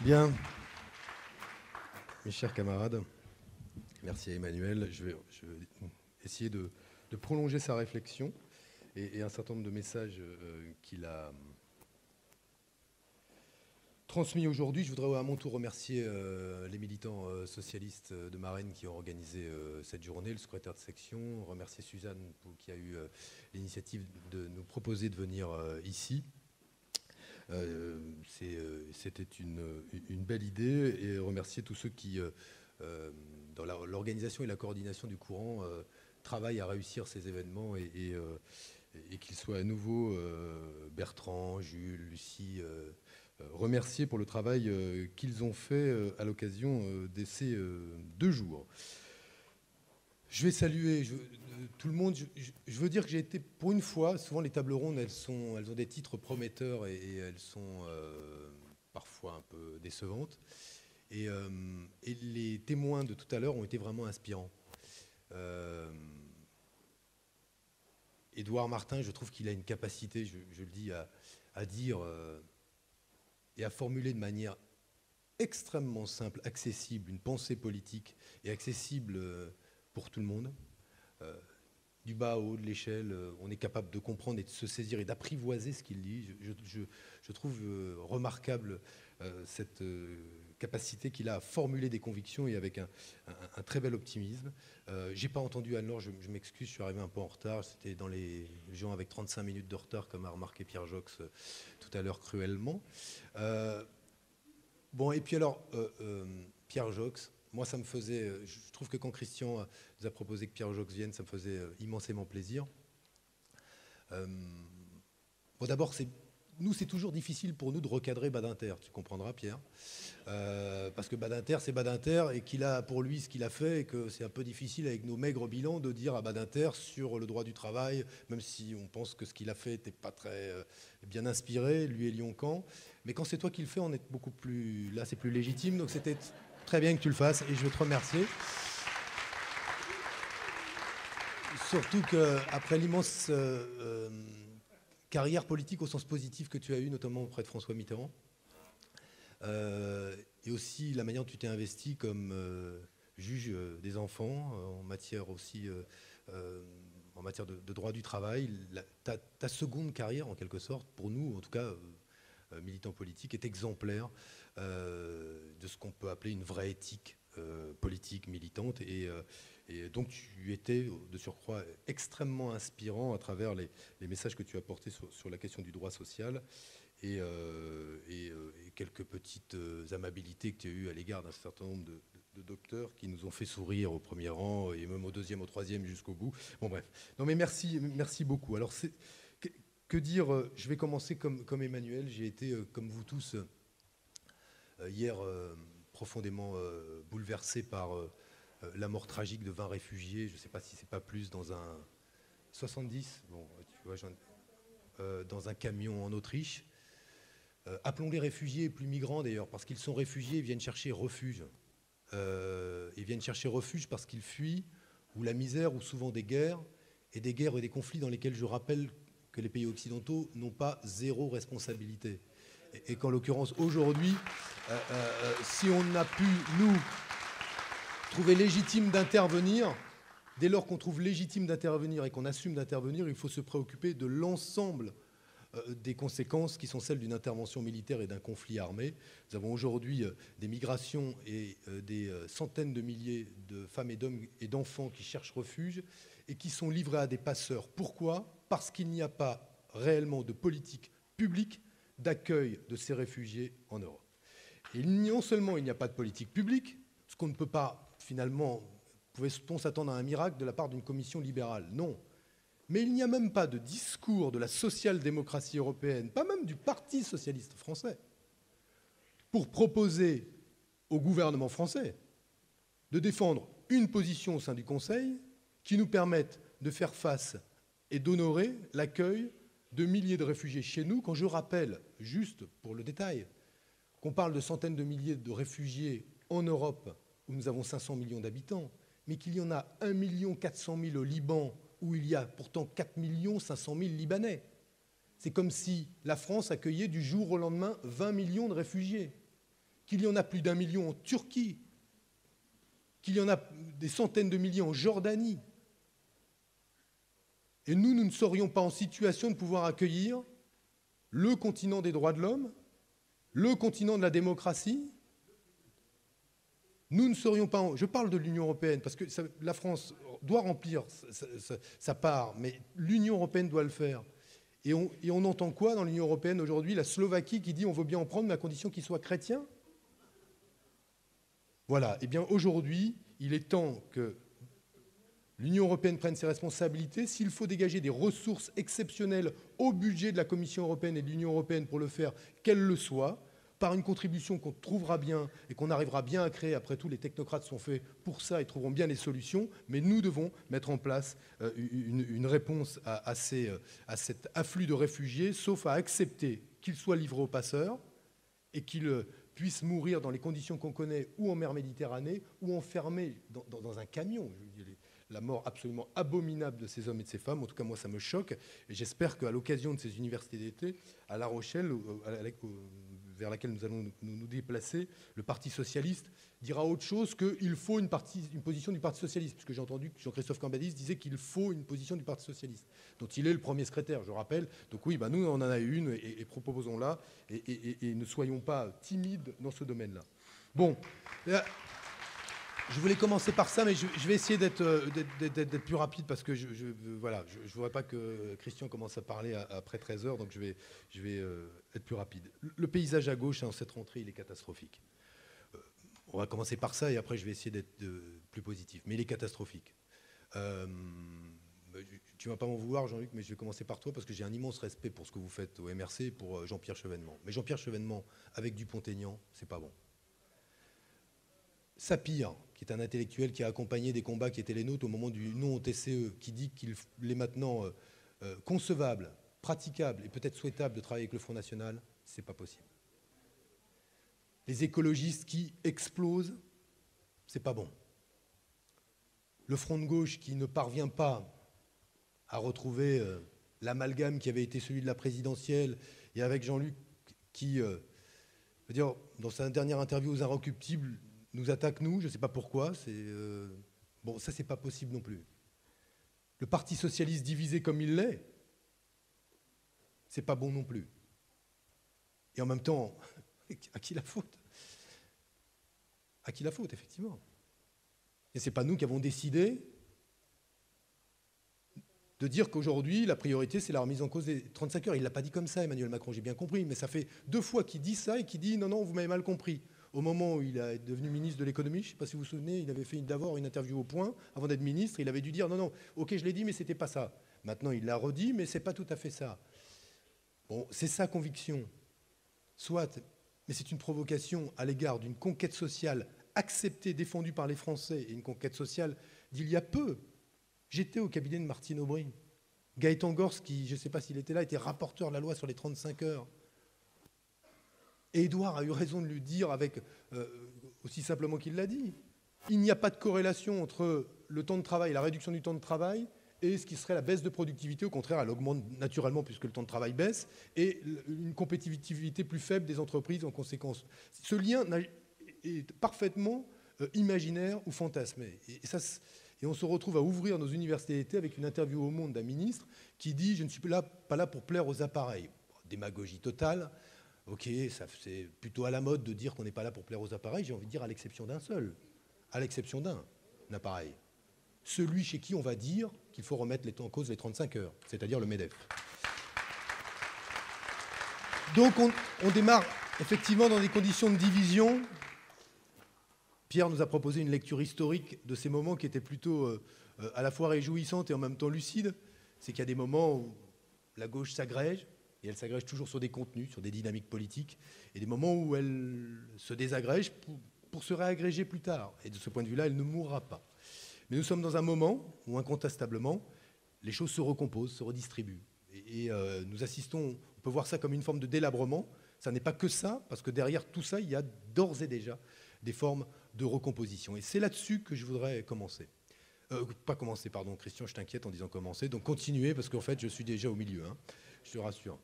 Bien, mes chers camarades, merci à Emmanuel. Je vais essayer de prolonger sa réflexion et un certain nombre de messages qu'il a transmis aujourd'hui. Je voudrais à mon tour remercier les militants socialistes de Marennes qui ont organisé cette journée, le secrétaire de section, remercier Suzanne qui a eu l'initiative de nous proposer de venir ici. C'était une belle idée, et remercier tous ceux qui, dans l'organisation et la coordination du courant, travaillent à réussir ces événements et qu'ils soient à nouveau Bertrand, Jules, Lucie, remercier pour le travail qu'ils ont fait à l'occasion de ces 2 jours. Je vais saluer tout le monde. Je veux dire que j'ai été, pour une fois, souvent les tables rondes, elles ont des titres prometteurs et elles sont parfois un peu décevantes. Et les témoins de tout à l'heure ont été vraiment inspirants. Édouard Martin, je trouve qu'il a une capacité, je le dis, à dire et à formuler de manière extrêmement simple, accessible, une pensée politique et accessible pour tout le monde. Du bas au haut de l'échelle, on est capable de comprendre et de se saisir et d'apprivoiser ce qu'il dit. Je trouve remarquable cette capacité qu'il a à formuler des convictions et avec un très bel optimisme. J'ai pas entendu Anne-Laure, je m'excuse, je suis arrivé un peu en retard. C'était dans les gens avec 35 minutes de retard, comme a remarqué Pierre Jox tout à l'heure cruellement. Bon, et puis alors, Pierre Jox, moi ça me faisait, je trouve que quand Christian nous a proposé que Pierre Jox vienne, ça me faisait immensément plaisir. Bon, d'abord, nous, c'est toujours difficile pour nous de recadrer Badinter, tu comprendras, Pierre. Parce que Badinter, c'est Badinter, et qu'il a pour lui ce qu'il a fait, et que c'est un peu difficile avec nos maigres bilans de dire à Badinter sur le droit du travail, même si on pense que ce qu'il a fait n'était pas très bien inspiré, lui et Lyon-Camp. Mais quand c'est toi qui le fais, on est beaucoup plus... Là, c'est plus légitime, donc c'était très bien que tu le fasses, et je veux te remercier. Surtout qu'après l'immense carrière politique au sens positif que tu as eue, notamment auprès de François Mitterrand, et aussi la manière dont tu t'es investi comme juge des enfants, en matière aussi en matière de droit du travail, ta seconde carrière, en quelque sorte, pour nous, en tout cas, militants politiques, est exemplaire de ce qu'on peut appeler une vraie éthique politique militante. Et donc tu étais, de surcroît, extrêmement inspirant à travers les messages que tu as portés sur la question du droit social et quelques petites amabilités que tu as eues à l'égard d'un certain nombre de docteurs qui nous ont fait sourire au premier rang et même au deuxième, au troisième, jusqu'au bout. Bon, bref. Non, mais merci beaucoup. Alors, que dire? Je vais commencer comme Emmanuel. J'ai été, comme vous tous, hier, profondément bouleversé par la mort tragique de 20 réfugiés. Je ne sais pas si c'est pas plus dans un 70, bon, tu vois, dans un camion en Autriche. Appelons-les réfugiés, plus migrants d'ailleurs, parce qu'ils sont réfugiés, ils viennent chercher refuge. Ils viennent chercher refuge parce qu'ils fuient ou la misère, ou souvent des guerres et des conflits dans lesquels je rappelle que les pays occidentaux n'ont pas zéro responsabilité. Et qu'en l'occurrence, aujourd'hui, si on a pu, nous, trouver légitime d'intervenir, dès lors qu'on trouve légitime d'intervenir et qu'on assume d'intervenir, il faut se préoccuper de l'ensemble des conséquences qui sont celles d'une intervention militaire et d'un conflit armé. Nous avons aujourd'hui des migrations et des centaines de milliers de femmes et d'hommes et d'enfants qui cherchent refuge et qui sont livrés à des passeurs. Pourquoi? Parce qu'il n'y a pas réellement de politique publique d'accueil de ces réfugiés en Europe. Et non seulement il n'y a pas de politique publique, ce qu'on ne peut pas, finalement, pouvait-on s'attendre à un miracle de la part d'une commission libérale? Non. Mais il n'y a même pas de discours de la social-démocratie européenne, pas même du Parti socialiste français, pour proposer au gouvernement français de défendre une position au sein du Conseil qui nous permette de faire face et d'honorer l'accueil de milliers de réfugiés chez nous. Quand je rappelle, juste pour le détail, qu'on parle de centaines de milliers de réfugiés en Europe, où nous avons 500 millions d'habitants, mais qu'il y en a 1 400 000 au Liban, où il y a pourtant 4 500 000 Libanais. C'est comme si la France accueillait du jour au lendemain 20 millions de réfugiés, qu'il y en a plus d'1 million en Turquie, qu'il y en a des centaines de milliers en Jordanie. Et nous ne serions pas en situation de pouvoir accueillir le continent des droits de l'homme, le continent de la démocratie. Nous ne serions pas... Je parle de l'Union européenne, parce que la France doit remplir sa part, mais l'Union européenne doit le faire. Et on entend quoi dans l'Union européenne aujourd'hui? La Slovaquie qui dit on veut bien en prendre, mais à condition qu'ils soient chrétiens. Voilà. Eh bien, aujourd'hui, il est temps que l'Union européenne prenne ses responsabilités. S'il faut dégager des ressources exceptionnelles au budget de la Commission européenne et de l'Union européenne pour le faire, qu'elle le soit, par une contribution qu'on trouvera bien et qu'on arrivera bien à créer. Après tout, les technocrates sont faits pour ça et trouveront bien les solutions. Mais nous devons mettre en place une réponse à cet afflux de réfugiés, sauf à accepter qu'ils soient livrés aux passeurs et qu'ils puissent mourir dans les conditions qu'on connaît, ou en mer Méditerranée, ou enfermés dans un camion. La mort absolument abominable de ces hommes et de ces femmes, en tout cas moi ça me choque, et j'espère qu'à l'occasion de ces universités d'été, à La Rochelle, vers laquelle nous allons nous déplacer, le Parti socialiste dira autre chose qu'il faut une position du Parti socialiste, puisque j'ai entendu que Jean-Christophe Cambadis disait qu'il faut une position du Parti socialiste, dont il est le premier secrétaire, je rappelle. Donc oui, nous on en a une, et proposons-la, et ne soyons pas timides dans ce domaine-là. Bon, je voulais commencer par ça, mais je vais essayer d'être plus rapide, parce que je ne voudrais pas que Christian commence à parler après 13 heures, donc je vais être plus rapide. Le paysage à gauche, en cette rentrée, il est catastrophique. On va commencer par ça, et après je vais essayer d'être plus positif. Mais il est catastrophique. Tu ne vas pas m'en vouloir, Jean-Luc, mais je vais commencer par toi, parce que j'ai un immense respect pour ce que vous faites au MRC et pour Jean-Pierre Chevènement. Mais Jean-Pierre Chevènement, avec Dupont-Aignan, c'est pas bon. Sapir, qui est un intellectuel qui a accompagné des combats qui étaient les nôtres au moment du non au TCE, qui dit qu'il est maintenant concevable, praticable et peut-être souhaitable de travailler avec le Front National, c'est pas possible. Les écologistes qui explosent, c'est pas bon. Le Front de gauche qui ne parvient pas à retrouver l'amalgame qui avait été celui de la présidentielle, et avec Jean-Luc qui, dans sa dernière interview aux Inrecuptibles, nous attaque, nous, je ne sais pas pourquoi. Bon, ça, c'est pas possible non plus. Le Parti socialiste divisé comme il l'est, c'est pas bon non plus. Et en même temps, à qui la faute? À qui la faute, effectivement? Et c'est pas nous qui avons décidé de dire qu'aujourd'hui, la priorité, c'est la remise en cause des 35 heures. Il ne l'a pas dit comme ça, Emmanuel Macron, j'ai bien compris, mais ça fait 2 fois qu'il dit ça et qu'il dit « Non, vous m'avez mal compris ». Au moment où il est devenu ministre de l'économie, je ne sais pas si vous vous souvenez, il avait fait d'abord une interview au Point, avant d'être ministre, il avait dû dire « Non, ok, je l'ai dit, mais ce n'était pas ça ». Maintenant, il l'a redit, mais ce n'est pas tout à fait ça. Bon, c'est sa conviction. Soit, mais c'est une provocation à l'égard d'une conquête sociale acceptée, défendue par les Français, et une conquête sociale d'il y a peu. J'étais au cabinet de Martine Aubry. Gaëtan Gors, qui, je ne sais pas s'il était là, était rapporteur de la loi sur les 35 heures. Et Édouard a eu raison de lui dire, aussi simplement qu'il l'a dit, il n'y a pas de corrélation entre le temps de travail, la réduction du temps de travail, et ce qui serait la baisse de productivité. Au contraire, elle augmente naturellement puisque le temps de travail baisse, et une compétitivité plus faible des entreprises en conséquence. Ce lien est parfaitement imaginaire ou fantasmé. Et on se retrouve à ouvrir nos universités d'été avec une interview au Monde d'un ministre qui dit « Je ne suis pas là pour plaire aux appareils ». Démagogie totale. Ok, c'est plutôt à la mode de dire qu'on n'est pas là pour plaire aux appareils, j'ai envie de dire à l'exception d'un seul, à l'exception d'un appareil. Celui chez qui on va dire qu'il faut remettre en cause les 35 heures, c'est-à-dire le MEDEF. Donc on démarre effectivement dans des conditions de division. Pierre nous a proposé une lecture historique de ces moments qui étaient plutôt à la fois réjouissantes et en même temps lucides. C'est qu'il y a des moments où la gauche s'agrège, et elle s'agrège toujours sur des contenus, sur des dynamiques politiques, et des moments où elle se désagrège pour se réagréger plus tard. Et de ce point de vue-là, elle ne mourra pas. Mais nous sommes dans un moment où, incontestablement, les choses se recomposent, se redistribuent. Et nous assistons, on peut voir ça comme une forme de délabrement. Ça n'est pas que ça, parce que derrière tout ça, il y a d'ores et déjà des formes de recomposition. Et c'est là-dessus que je voudrais commencer. Pas commencer, pardon, Christian, je t'inquiète en disant commencer. Donc continuez, parce qu'en fait, je suis déjà au milieu, hein, je te rassure.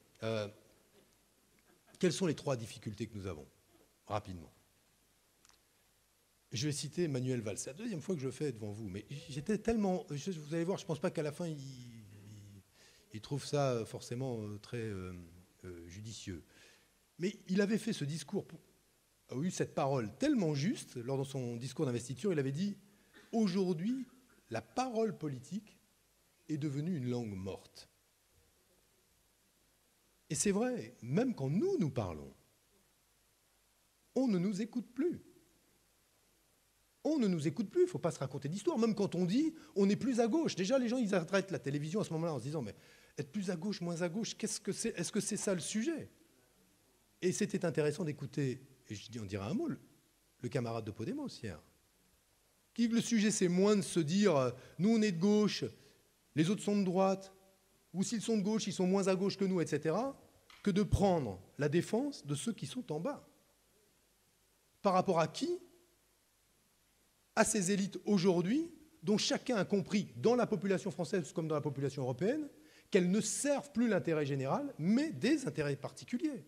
Quelles sont les 3 difficultés que nous avons? Rapidement. Je vais citer Manuel Valls. C'est la deuxième fois que je le fais devant vous. Mais j'étais tellement... Vous allez voir, je ne pense pas qu'à la fin, il trouve ça forcément très judicieux. Mais il avait fait ce discours, a eu cette parole tellement juste, lors de son discours d'investiture, il avait dit « Aujourd'hui, la parole politique est devenue une langue morte. » Et c'est vrai, même quand nous parlons, on ne nous écoute plus. On ne nous écoute plus, il ne faut pas se raconter d'histoire. Même quand on dit on est plus à gauche. Déjà, les gens, ils arrêtent la télévision à ce moment-là en se disant mais être plus à gauche, moins à gauche, qu'est-ce que c'est? Est-ce que c'est ça le sujet? Et c'était intéressant d'écouter, et on dirait un mot, le camarade de Podemos hier. Qui le sujet, c'est moins de se dire nous, on est de gauche, les autres sont de droite, ou s'ils sont de gauche, ils sont moins à gauche que nous, etc., que de prendre la défense de ceux qui sont en bas. Par rapport à qui? À ces élites aujourd'hui, dont chacun a compris, dans la population française comme dans la population européenne, qu'elles ne servent plus l'intérêt général, mais des intérêts particuliers.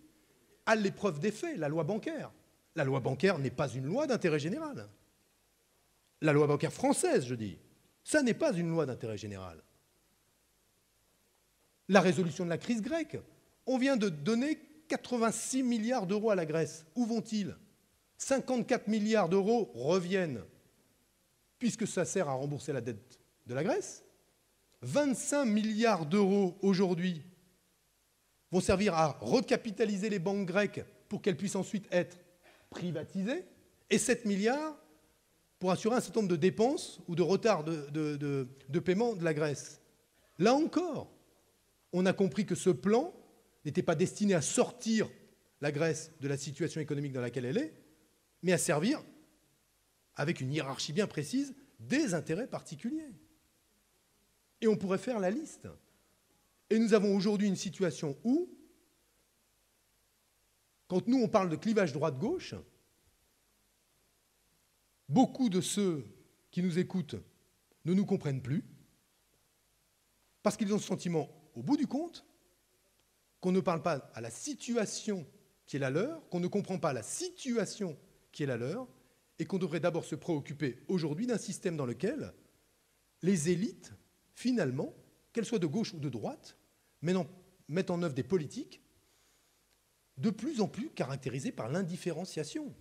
À l'épreuve des faits, la loi bancaire. La loi bancaire n'est pas une loi d'intérêt général. La loi bancaire française, je dis, ça n'est pas une loi d'intérêt général. La résolution de la crise grecque, on vient de donner 86 milliards d'euros à la Grèce. Où vont-ils? 54 milliards d'euros reviennent, puisque ça sert à rembourser la dette de la Grèce. 25 milliards d'euros aujourd'hui vont servir à recapitaliser les banques grecques pour qu'elles puissent ensuite être privatisées, et 7 milliards pour assurer un certain nombre de dépenses ou de retard de paiement de la Grèce. Là encore, on a compris que ce plan n'était pas destiné à sortir la Grèce de la situation économique dans laquelle elle est, mais à servir, avec une hiérarchie bien précise, des intérêts particuliers. Et on pourrait faire la liste. Et nous avons aujourd'hui une situation où, quand nous on parle de clivage droite-gauche, beaucoup de ceux qui nous écoutent ne nous comprennent plus, parce qu'ils ont ce sentiment, au bout du compte, qu'on ne parle pas à la situation qui est la leur, qu'on ne comprend pas la situation qui est la leur, et qu'on devrait d'abord se préoccuper aujourd'hui d'un système dans lequel les élites, finalement, qu'elles soient de gauche ou de droite, mettent en œuvre des politiques de plus en plus caractérisées par l'indifférenciation,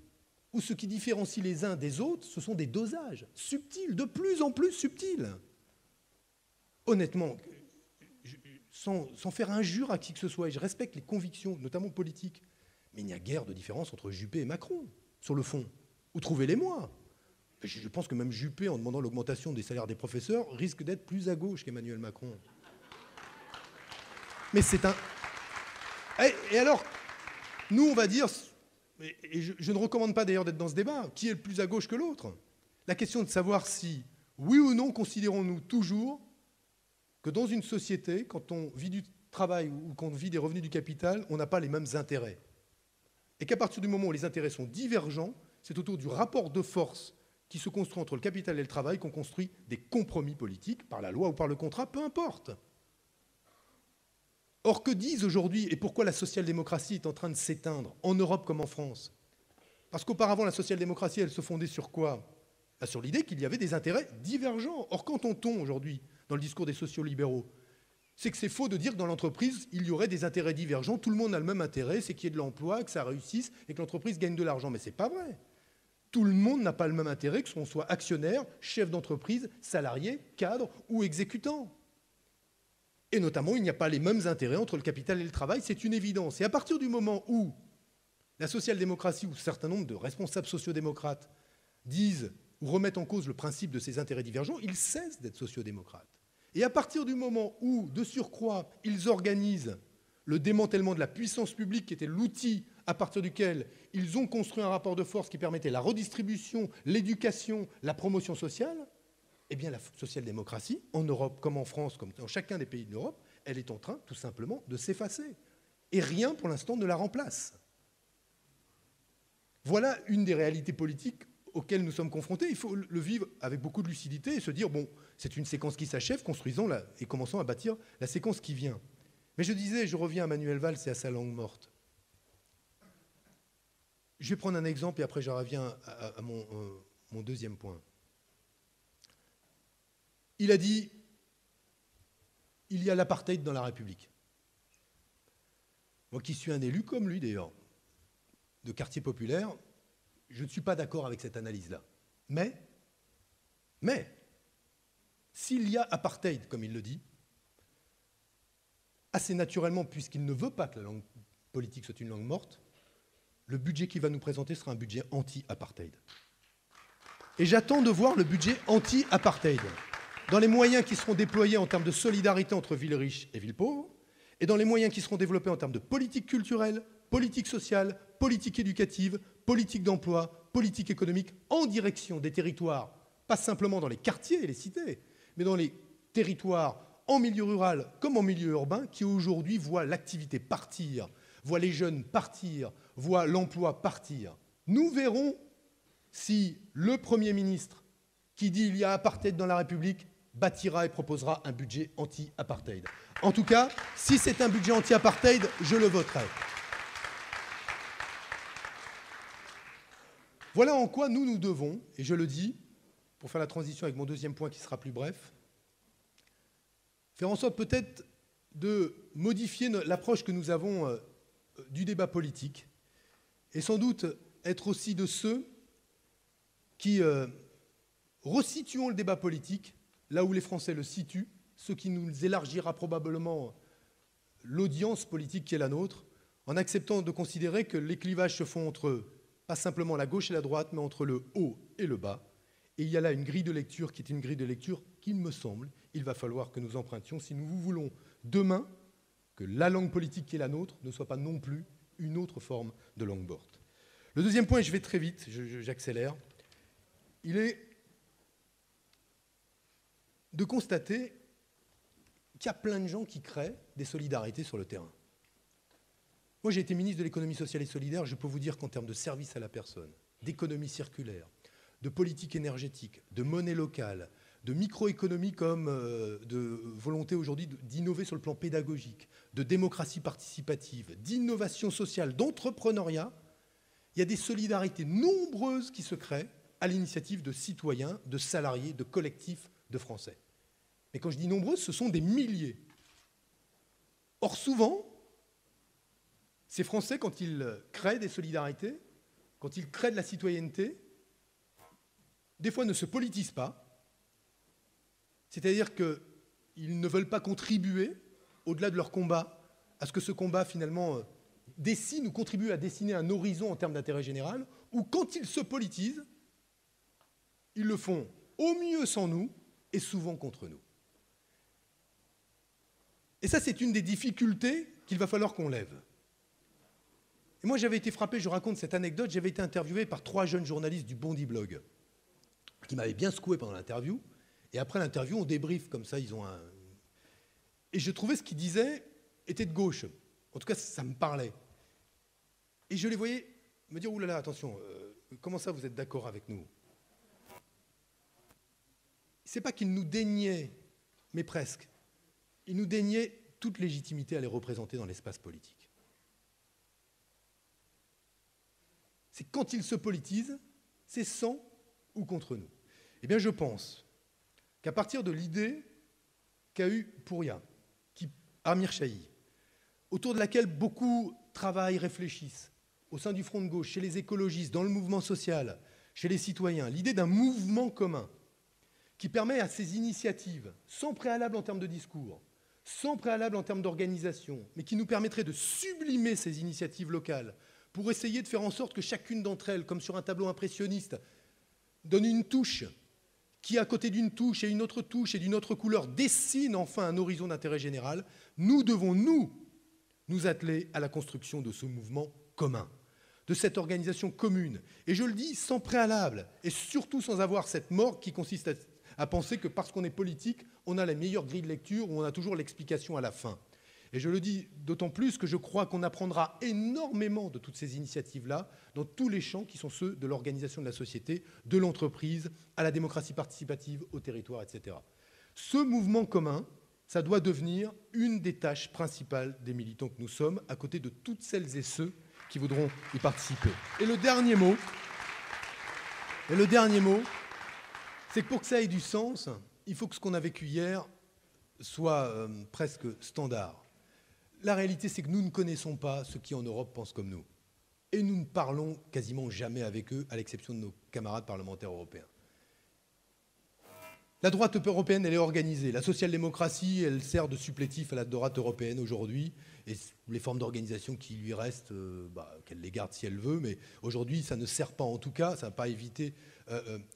où ce qui différencie les uns des autres, ce sont des dosages subtils, de plus en plus subtils. Honnêtement, sans faire injure à qui que ce soit, et je respecte les convictions, notamment politiques, mais il n'y a guère de différence entre Juppé et Macron, sur le fond. Ou trouvez-les-moi. Je pense que même Juppé, en demandant l'augmentation des salaires des professeurs, risque d'être plus à gauche qu'Emmanuel Macron. Mais c'est un... Et alors, nous, on va dire, et je ne recommande pas d'ailleurs d'être dans ce débat, qui est le plus à gauche que l'autre? La question de savoir si, oui ou non, considérons-nous toujours que dans une société, quand on vit du travail ou qu'on vit des revenus du capital, on n'a pas les mêmes intérêts. Et qu'à partir du moment où les intérêts sont divergents, c'est autour du rapport de force qui se construit entre le capital et le travail qu'on construit des compromis politiques, par la loi ou par le contrat, peu importe. Or, que disent aujourd'hui, et pourquoi la social-démocratie est en train de s'éteindre, en Europe comme en France? Parce qu'auparavant, la social-démocratie, elle se fondait sur quoi? Sur l'idée qu'il y avait des intérêts divergents. Or, quand on tombe aujourd'hui dans le discours des sociaux-libéraux, c'est que c'est faux de dire que dans l'entreprise, il y aurait des intérêts divergents, tout le monde a le même intérêt, c'est qu'il y ait de l'emploi, que ça réussisse et que l'entreprise gagne de l'argent. Mais ce n'est pas vrai. Tout le monde n'a pas le même intérêt, que l'on soit actionnaire, chef d'entreprise, salarié, cadre ou exécutant. Et notamment, il n'y a pas les mêmes intérêts entre le capital et le travail, c'est une évidence. Et à partir du moment où la social-démocratie ou un certain nombre de responsables sociodémocrates disent ou remettent en cause le principe de ces intérêts divergents, ils cessent d'être sociodémocrates. Et à partir du moment où, de surcroît, ils organisent le démantèlement de la puissance publique, qui était l'outil à partir duquel ils ont construit un rapport de force qui permettait la redistribution, l'éducation, la promotion sociale, eh bien la social-démocratie, en Europe comme en France, comme dans chacun des pays de l'Europe, elle est en train tout simplement de s'effacer. Et rien pour l'instant ne la remplace. Voilà une des réalités politiques auxquelles nous sommes confrontés. Il faut le vivre avec beaucoup de lucidité et se dire, bon, c'est une séquence qui s'achève, construisons-la et commençons à bâtir la séquence qui vient. Mais je disais, je reviens à Manuel Valls et à sa langue morte. Je vais prendre un exemple et après je reviens à mon deuxième point. Il a dit, il y a l'apartheid dans la République. Moi qui suis un élu, comme lui d'ailleurs, de quartier populaire, je ne suis pas d'accord avec cette analyse-là. Mais, s'il y a apartheid, comme il le dit, assez naturellement, puisqu'il ne veut pas que la langue politique soit une langue morte, le budget qu'il va nous présenter sera un budget anti-apartheid. Et j'attends de voir le budget anti-apartheid, dans les moyens qui seront déployés en termes de solidarité entre villes riches et villes pauvres, et dans les moyens qui seront développés en termes de politique culturelle, politique sociale, politique éducative, politique d'emploi, politique économique, en direction des territoires, pas simplement dans les quartiers et les cités, mais dans les territoires en milieu rural comme en milieu urbain, qui aujourd'hui voient l'activité partir, voient les jeunes partir, voient l'emploi partir. Nous verrons si le Premier ministre, qui dit il y a apartheid dans la République, bâtira et proposera un budget anti-apartheid. En tout cas, si c'est un budget anti-apartheid, je le voterai. Voilà en quoi nous devons, et je le dis, pour faire la transition avec mon deuxième point qui sera plus bref, faire en sorte peut-être de modifier l'approche que nous avons du débat politique, et sans doute être aussi de ceux qui resituons le débat politique là où les Français le situent, ce qui nous élargira probablement l'audience politique qui est la nôtre, en acceptant de considérer que les clivages se font entre, pas simplement la gauche et la droite, mais entre le haut et le bas. Et il y a là une grille de lecture qui est une grille de lecture qu'il me semble, il va falloir que nous empruntions si nous voulons demain que la langue politique qui est la nôtre ne soit pas non plus une autre forme de langue morte. Le deuxième point, et je vais très vite, j'accélère, il est de constater qu'il y a plein de gens qui créent des solidarités sur le terrain. Moi, j'ai été ministre de l'économie sociale et solidaire, je peux vous dire qu'en termes de service à la personne, d'économie circulaire, de politique énergétique, de monnaie locale, de microéconomie comme de volonté aujourd'hui d'innover sur le plan pédagogique, de démocratie participative, d'innovation sociale, d'entrepreneuriat, il y a des solidarités nombreuses qui se créent à l'initiative de citoyens, de salariés, de collectifs de Français. Mais quand je dis nombreuses, ce sont des milliers. Or, souvent, ces Français, quand ils créent des solidarités, quand ils créent de la citoyenneté, des fois ne se politisent pas, c'est-à-dire qu'ils ne veulent pas contribuer, au-delà de leur combat, à ce que ce combat, finalement, dessine ou contribue à dessiner un horizon en termes d'intérêt général, ou quand ils se politisent, ils le font au mieux sans nous et souvent contre nous. Et ça, c'est une des difficultés qu'il va falloir qu'on lève. Et moi, j'avais été frappé, je raconte cette anecdote, j'avais été interviewé par 3 jeunes journalistes du Bondi Blog qui m'avaient bien secoué pendant l'interview. Et après l'interview, on débrief comme ça, ils ont un... Et je trouvais ce qu'ils disaient était de gauche. En tout cas, ça me parlait. Et je les voyais me dire, oulala, attention, comment ça vous êtes d'accord avec nous? C'est pas qu'ils nous déniaient, mais presque. Ils nous déniaient toute légitimité à les représenter dans l'espace politique. C'est quand ils se politisent, c'est sans ou contre nous. Eh bien, je pense qu'à partir de l'idée qu'a eue Pouria, Amir Chahi, autour de laquelle beaucoup travaillent, réfléchissent, au sein du Front de gauche, chez les écologistes, dans le mouvement social, chez les citoyens, l'idée d'un mouvement commun qui permet à ces initiatives, sans préalable en termes de discours, sans préalable en termes d'organisation, mais qui nous permettrait de sublimer ces initiatives locales pour essayer de faire en sorte que chacune d'entre elles, comme sur un tableau impressionniste, donne une touche qui, à côté d'une touche et une autre touche et d'une autre couleur, dessine enfin un horizon d'intérêt général. Nous devons, nous atteler à la construction de ce mouvement commun, de cette organisation commune. Et je le dis sans préalable, et surtout sans avoir cette morgue qui consiste à penser que parce qu'on est politique, on a la meilleure grille de lecture ou on a toujours l'explication à la fin. Et je le dis d'autant plus que je crois qu'on apprendra énormément de toutes ces initiatives-là dans tous les champs qui sont ceux de l'organisation de la société, de l'entreprise, à la démocratie participative, au territoire, etc. Ce mouvement commun, ça doit devenir une des tâches principales des militants que nous sommes, à côté de toutes celles et ceux qui voudront y participer. Et le dernier mot, Et le dernier mot, c'est que pour que ça ait du sens, il faut que ce qu'on a vécu hier soit presque standard. La réalité, c'est que nous ne connaissons pas ceux qui en Europe pensent comme nous. Et nous ne parlons quasiment jamais avec eux, à l'exception de nos camarades parlementaires européens. La droite européenne, elle est organisée. La social-démocratie, elle sert de supplétif à la droite européenne aujourd'hui. Et les formes d'organisation qui lui restent, qu'elle les garde si elle veut. Mais aujourd'hui, ça ne sert pas. En tout cas, ça n'a pas évité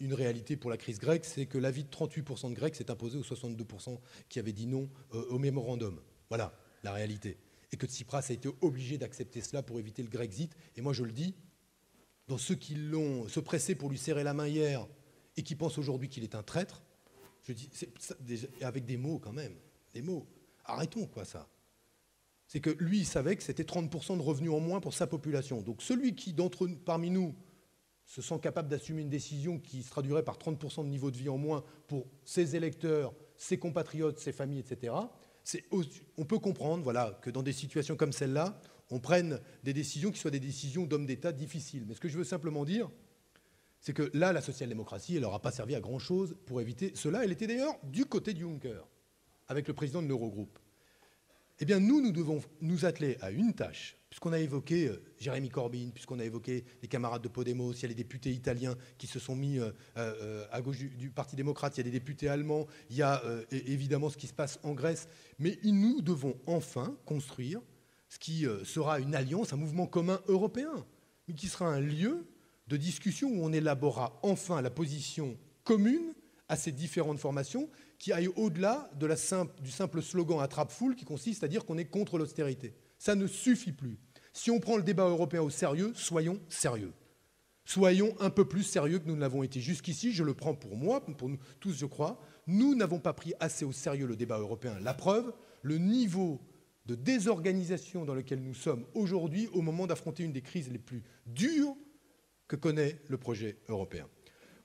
une réalité pour la crise grecque. C'est que l'avis de 38% de Grecs s'est imposé aux 62% qui avaient dit non au mémorandum. Voilà la réalité. Et que Tsipras a été obligé d'accepter cela pour éviter le Grexit. Et moi, je le dis, dans ceux qui l'ont se pressé pour lui serrer la main hier et qui pensent aujourd'hui qu'il est un traître, je dis, avec des mots quand même, des mots. Arrêtons quoi ça. C'est que lui, il savait que c'était 30% de revenus en moins pour sa population. Donc celui qui, parmi nous, se sent capable d'assumer une décision qui se traduirait par 30% de niveau de vie en moins pour ses électeurs, ses compatriotes, ses familles, etc., on peut comprendre voilà, que dans des situations comme celle-là, on prenne des décisions qui soient des décisions d'hommes d'État difficiles. Mais ce que je veux simplement dire, c'est que là, la social-démocratie, elle n'aura pas servi à grand-chose pour éviter cela. Elle était d'ailleurs du côté de Juncker, avec le président de l'Eurogroupe. Eh bien, nous devons nous atteler à une tâche, puisqu'on a évoqué Jérémy Corbyn, puisqu'on a évoqué les camarades de Podemos, il y a les députés italiens qui se sont mis à gauche du Parti démocrate, il y a des députés allemands, il y a évidemment ce qui se passe en Grèce. Mais nous devons enfin construire ce qui sera une alliance, un mouvement commun européen, mais qui sera un lieu de discussion où on élaborera enfin la position commune à ces différentes formations qui aillent au-delà du simple slogan attrape-foule qui consiste à dire qu'on est contre l'austérité. Ça ne suffit plus. Si on prend le débat européen au sérieux, soyons sérieux. Soyons un peu plus sérieux que nous ne l'avons été jusqu'ici. Je le prends pour moi, pour nous tous, je crois. Nous n'avons pas pris assez au sérieux le débat européen. La preuve, le niveau de désorganisation dans lequel nous sommes aujourd'hui au moment d'affronter une des crises les plus dures que connaît le projet européen.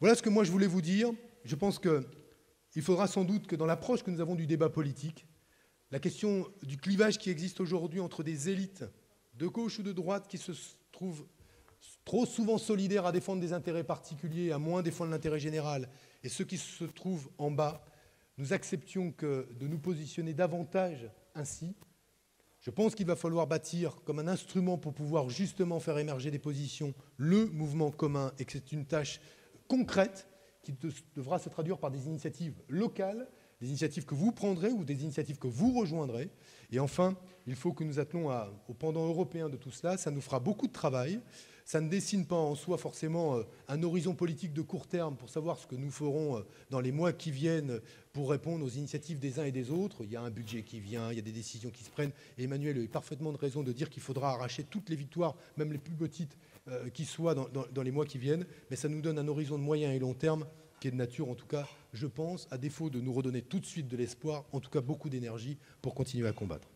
Voilà ce que moi je voulais vous dire. Je pense qu'il faudra sans doute que dans l'approche que nous avons du débat politique, la question du clivage qui existe aujourd'hui entre des élites de gauche ou de droite qui se trouvent trop souvent solidaires à défendre des intérêts particuliers, à moins défendre l'intérêt général, et ceux qui se trouvent en bas, nous acceptions de nous positionner davantage ainsi. Je pense qu'il va falloir bâtir comme un instrument pour pouvoir justement faire émerger des positions le mouvement commun et que c'est une tâche concrète qui devra se traduire par des initiatives locales, des initiatives que vous prendrez ou des initiatives que vous rejoindrez. Et enfin, il faut que nous attelons au pendant européen de tout cela. Ça nous fera beaucoup de travail. Ça ne dessine pas en soi forcément un horizon politique de court terme pour savoir ce que nous ferons dans les mois qui viennent pour répondre aux initiatives des uns et des autres. Il y a un budget qui vient, il y a des décisions qui se prennent. Et Emmanuel a eu parfaitement de raison de dire qu'il faudra arracher toutes les victoires, même les plus petites, qui soient dans les mois qui viennent. Mais ça nous donne un horizon de moyen et long terme qui est de nature, en tout cas, je pense, à défaut de nous redonner tout de suite de l'espoir, en tout cas beaucoup d'énergie pour continuer à combattre.